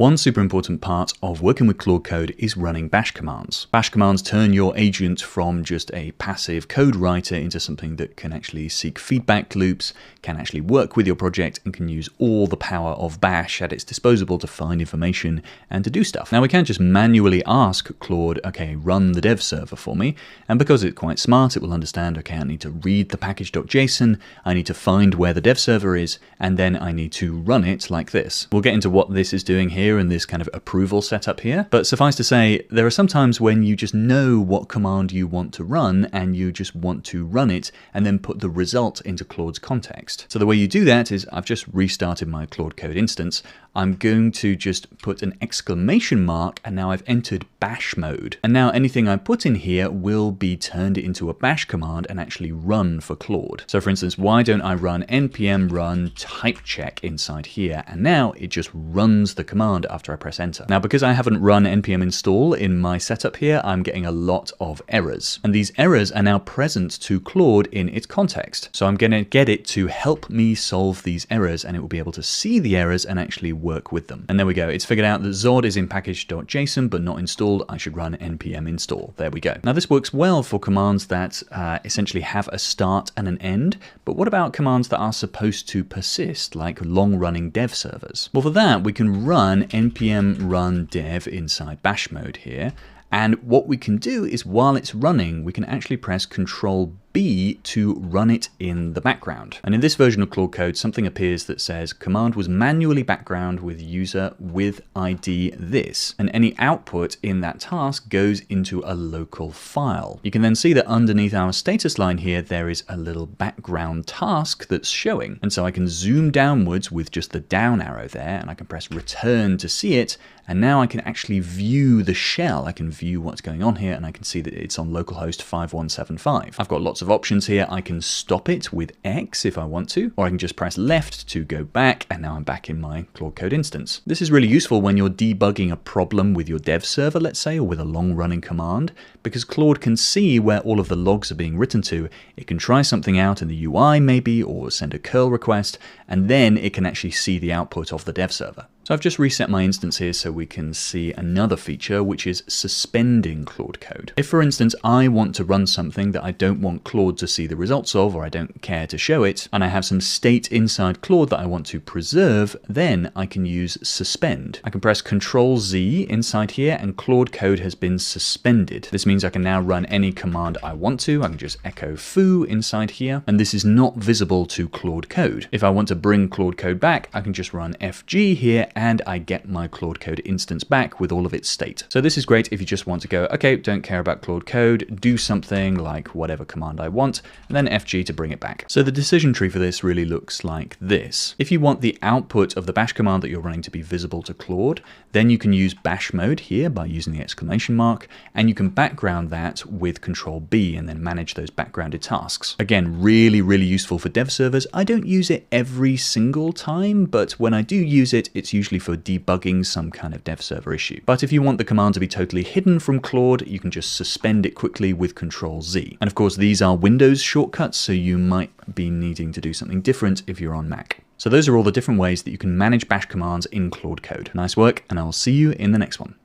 One super important part of working with Claude Code is running bash commands. Bash commands turn your agent from just a passive code writer into something that can actually seek feedback loops, can actually work with your project, and can use all the power of bash at its disposal to find information and to do stuff. Now we can't just manually ask Claude, okay, run the dev server for me, and because it's quite smart, it will understand, okay, I need to read the package.json, I need to find where the dev server is, and then I need to run it like this. We'll get into what this is doing here in this kind of approval setup here, but suffice to say, there are some times when you just know what command you want to run and you just want to run it and then put the result into Claude's context. So the way you do that is I've just restarted my Claude Code instance. I'm going to just put an exclamation mark and now I've entered bash mode. And now anything I put in here will be turned into a bash command and actually run for Claude. So for instance, why don't I run npm run type check inside here? And now it just runs the command after I press enter. Now, because I haven't run npm install in my setup here, I'm getting a lot of errors. And these errors are now present to Claude in its context. So I'm going to get it to help me solve these errors, and it will be able to see the errors and actually work with them. And there we go. It's figured out that Zod is in package.json but not installed. I should run npm install. There we go. Now this works well for commands that essentially have a start and an end, but what about commands that are supposed to persist, like long-running dev servers? Well, for that we can run npm run dev inside bash mode here. And what we can do is while it's running, we can actually press Control B to run it in the background. And in this version of Claude Code, something appears that says command was manually background with user with ID this, and any output in that task goes into a local file. You can then see that underneath our status line here, there is a little background task that's showing. And so I can zoom downwards with just the down arrow there, and I can press return to see it. And now I can actually view the shell. I can view what's going on here, and I can see that it's on localhost 5175. I've got lots of options here. I can stop it with X if I want to, or I can just press left to go back, and now I'm back in my Claude Code instance. This is really useful when you're debugging a problem with your dev server, let's say, or with a long-running command, because Claude can see where all of the logs are being written to. It can try something out in the UI maybe, or send a curl request, and then it can actually see the output of the dev server. So I've just reset my instance here so we can see another feature, which is suspending Claude Code. If, for instance, I want to run something that I don't want Claude to see the results of, or I don't care to show it, and I have some state inside Claude that I want to preserve, then I can use suspend. I can press Control Z inside here, and Claude Code has been suspended. This means I can now run any command I want to. I can just echo foo inside here, and this is not visible to Claude Code. If I want to bring Claude Code back, I can just run FG here, and I get my Claude Code instance back with all of its state. So this is great if you just want to go, okay, don't care about Claude Code, do something like whatever command I want, and then FG to bring it back. So the decision tree for this really looks like this. If you want the output of the bash command that you're running to be visible to Claude, then you can use bash mode here by using the exclamation mark, and you can background that with Control B and then manage those backgrounded tasks. Again, really, really useful for dev servers. I don't use it every single time, but when I do use it, it's usually for debugging some kind of dev server issue. But if you want the command to be totally hidden from Claude, you can just suspend it quickly with Control Z. And of course, these are Windows shortcuts, so you might be needing to do something different if you're on Mac. So those are all the different ways that you can manage bash commands in Claude Code. Nice work, and I will see you in the next one.